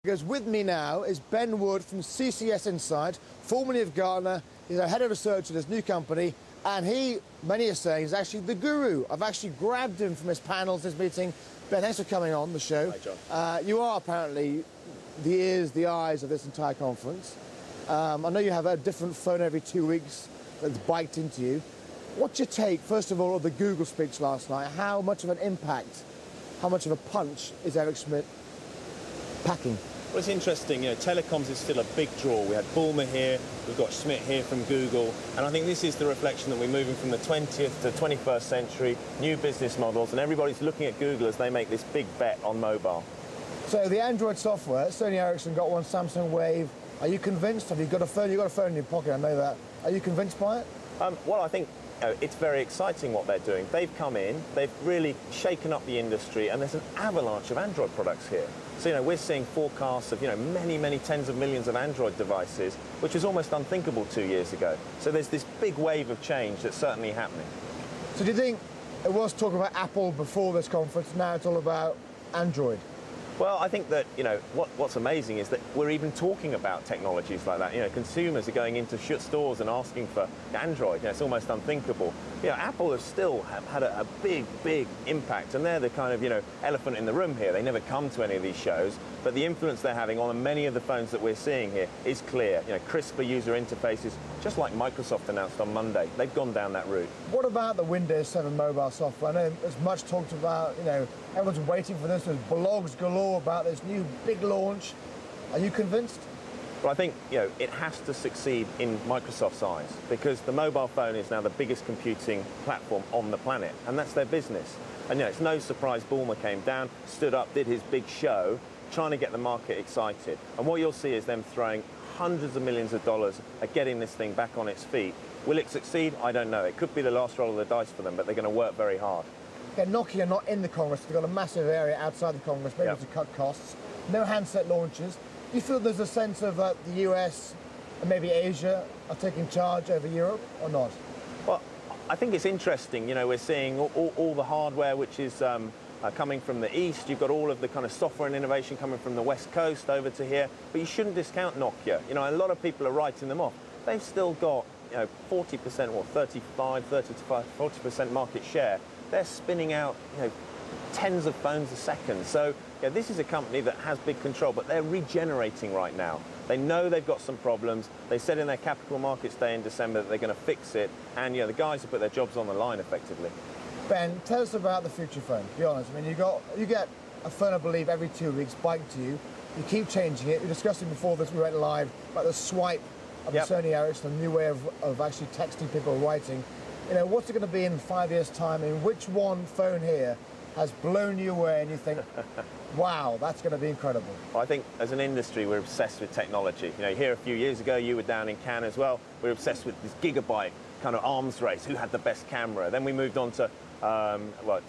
Because with me now is Ben Wood from CCS Insight, formerly of Gartner. He's a head of research at his new company, and he, many are saying, is actually the guru. I've actually grabbed him from his panels, this meeting. Ben, thanks for coming on the show. Hi, John. You are apparently the ears, the eyes of this entire conference. I know you have a different phone every 2 weeks that's biked into you. What's your take, first of all, of the Google speech last night? How much of an impact, how much of a punch is Eric Schmidt packing? Well, it's interesting, telecoms is still a big draw. We had Bulmer here, we've got Schmidt here from Google, and I think this is the reflection that we're moving from the 20th to 21st century, new business models, and everybody's looking at Google as they make this big bet on mobile. So the Android software, Sony Ericsson got one, Samsung Wave. Are you convinced? Have you got a phone? You've got a phone in your pocket, I know that. Are you convinced by it? Well, I think it's very exciting what they're doing. They've come in, they've really shaken up the industry, and there's an avalanche of Android products here. So, we're seeing forecasts of, many, many tens of millions of Android devices, which was almost unthinkable 2 years ago. So there's this big wave of change that's certainly happening. So do you think it was talking about Apple before this conference, now it's all about Android? Well, I think that, what's amazing is that we're even talking about technologies like that. Consumers are going into stores and asking for Android. It's almost unthinkable. Apple has still had a big, big impact, and they're the kind of, elephant in the room here. They never come to any of these shows, but the influence they're having on many of the phones that we're seeing here is clear. Crisper user interfaces, just like Microsoft announced on Monday. They've gone down that route. What about the Windows 7 mobile software? I know there's much talked about, everyone's waiting for this. There's blogs galore about this new big launch. Are you convinced? Well, I think, it has to succeed in Microsoft's eyes, because the mobile phone is now the biggest computing platform on the planet, and that's their business. And, it's no surprise Bulmer came down, stood up, did his big show, trying to get the market excited. And what you'll see is them throwing hundreds of millions of dollars at getting this thing back on its feet. Will it succeed? I don't know. It could be the last roll of the dice for them, but they're going to work very hard. Okay, Nokia not in the Congress. They've got a massive area outside the Congress, maybe to cut costs. No handset launches. Do you feel there's a sense of the US and maybe Asia are taking charge over Europe or not? Well, I think it's interesting. We're seeing all the hardware which is coming from the east. You've got all of the kind of software and innovation coming from the west coast over to here. But you shouldn't discount Nokia. A lot of people are writing them off. They've still got 40% or 40% market share. They're spinning out tens of phones a second. So this is a company that has big control, but they're regenerating right now. They know they've got some problems. They said in their Capital Markets Day in December that they're going to fix it, and the guys have put their jobs on the line effectively. Ben, tell us about the future phone. Be honest. I mean, you get a phone, I believe, every 2 weeks, biked to you. You keep changing it. We were discussing before this, we went live, about the swipe of the Sony Ericsson, a new way of actually texting people, writing. What's it going to be in 5 years' time? And which one phone here has blown you away and you think, wow, that's going to be incredible? I think as an industry, we're obsessed with technology. Here a few years ago, you were down in Cannes as well. We were obsessed with this gigabyte kind of arms race, who had the best camera. Then we moved on to, so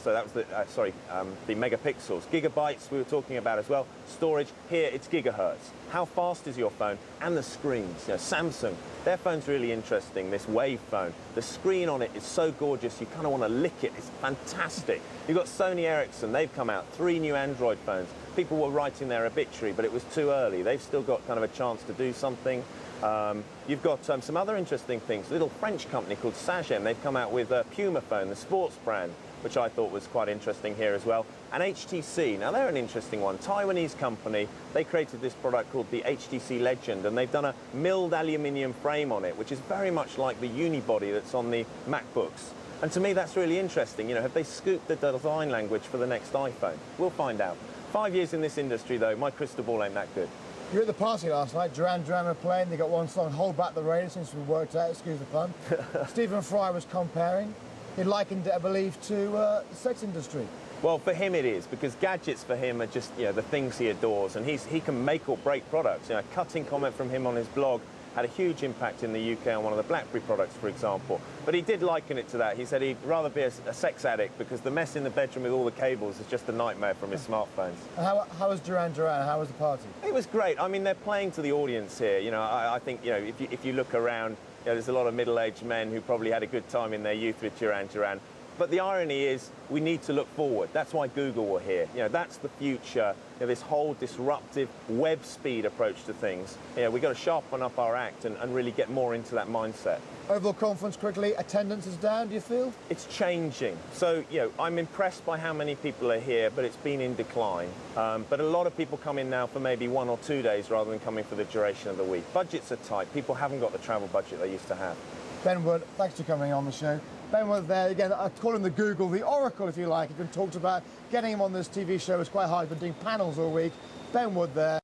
that was the megapixels. Gigabytes we were talking about as well. Storage, here it's gigahertz. How fast is your phone? And the screens. Samsung, their phone's really interesting, this Wave phone. The screen on it is so gorgeous, you kind of want to lick it. It's fantastic. You've got Sony Ericsson, they've come out, 3 new Android phones. People were writing their obituary, but it was too early. They've still got kind of a chance to do something. You've got some other interesting things. A little French company called Sagem, they've come out with a Puma phone, the sports brand, which I thought was quite interesting here as well. And HTC, now they're an interesting one. Taiwanese company, they created this product called the HTC Legend, and they've done a milled aluminium frame on it, which is very much like the unibody that's on the MacBooks. And to me, that's really interesting. Have they scooped the design language for the next iPhone? We'll find out. 5 years in this industry, though, my crystal ball ain't that good. You were at the party last night. Duran Duran were playing. They got one song, Hold Back the Rain, since we worked out, excuse the pun. Stephen Fry was comparing. He likened it, I believe, to the sex industry. Well, for him it is, because gadgets for him are just the things he adores, and he can make or break products. A cutting comment from him on his blog had a huge impact in the UK on one of the BlackBerry products, for example. But he did liken it to that. He said he'd rather be a sex addict, because the mess in the bedroom with all the cables is just a nightmare from his smartphones. And how was Duran Duran? How was the party? It was great. I mean, they're playing to the audience here. I think, if you look around, there's a lot of middle-aged men who probably had a good time in their youth with Duran Duran. But the irony is we need to look forward. That's why Google were here. That's the future. This whole disruptive web speed approach to things. We've got to sharpen up our act and really get more into that mindset. Overall conference quickly, attendance is down, do you feel? It's changing. So, I'm impressed by how many people are here, but it's been in decline. But a lot of people come in now for maybe 1 or 2 days rather than coming for the duration of the week. Budgets are tight. People haven't got the travel budget they used to have. Ben Wood, thanks for coming on the show. Ben Wood there, again, I call him the Google, the Oracle, if you like. He's been talked about. Getting him on this TV show was quite hard. He's been doing panels all week. Ben Wood there.